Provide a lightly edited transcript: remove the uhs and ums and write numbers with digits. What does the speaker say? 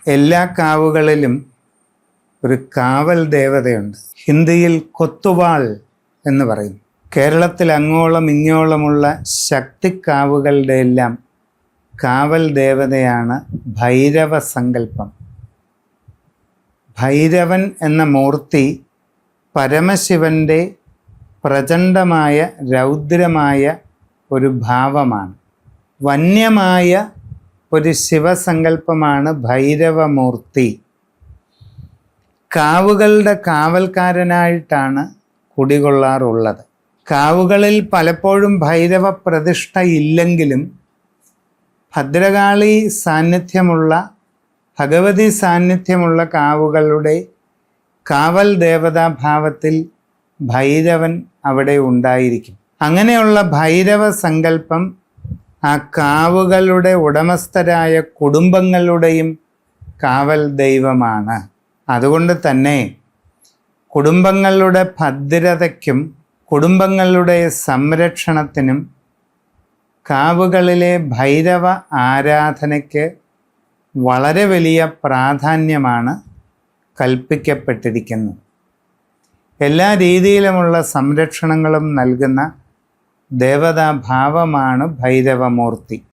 എല്ലാ കാവുകളിലും ഒരു കാവൽ ദേവതയുണ്ട്. ഹിന്ദിയിൽ കൊത്തുവാൾ എന്ന് പറയും. കേരളത്തിൽ അങ്ങോളം ഇങ്ങോളമുള്ള ശക്തിക്കാവുകളുടെ എല്ലാം കാവൽ ദേവതയാണ് ഭൈരവ സങ്കല്പം. ഭൈരവൻ എന്ന മൂർത്തി പരമശിവൻ്റെ പ്രചണ്ഡമായ രൗദ്രമായ ഒരു ഭാവമാണ്. വന്യമായ ഒരു ശിവസങ്കല്പമാണ് ഭൈരവമൂർത്തി. കാവുകളുടെ കാവൽക്കാരനായിട്ടാണ് കുടികൊള്ളാറുള്ളത്. കാവുകളിൽ പലപ്പോഴും ഭൈരവ പ്രതിഷ്ഠ ഇല്ലെങ്കിലും ഭദ്രകാളി സാന്നിധ്യമുള്ള, ഭഗവതി സാന്നിധ്യമുള്ള കാവുകളുടെ കാവൽ ദേവതാഭാവത്തിൽ ഭൈരവൻ അവിടെ ഉണ്ടായിരിക്കും. അങ്ങനെയുള്ള ഭൈരവ സങ്കല്പം ആ കാവുകളുടെ ഉടമസ്ഥരായ കുടുംബങ്ങളുടെയും കാവൽ ദൈവമാണ്. അതുകൊണ്ട് തന്നെ കുടുംബങ്ങളുടെ ഭദ്രതയ്ക്കും കുടുംബങ്ങളുടെ സംരക്ഷണത്തിനും കാവുകളിലെ ഭൈരവ ആരാധനയ്ക്ക് വളരെ വലിയ പ്രാധാന്യമാണ് കൽപ്പിക്കപ്പെട്ടിരിക്കുന്നത്. എല്ലാ രീതിയിലുമുള്ള സംരക്ഷണങ്ങളും നൽകുന്ന ദേവതാഭാവമാണ് ഭൈരവമൂർത്തി.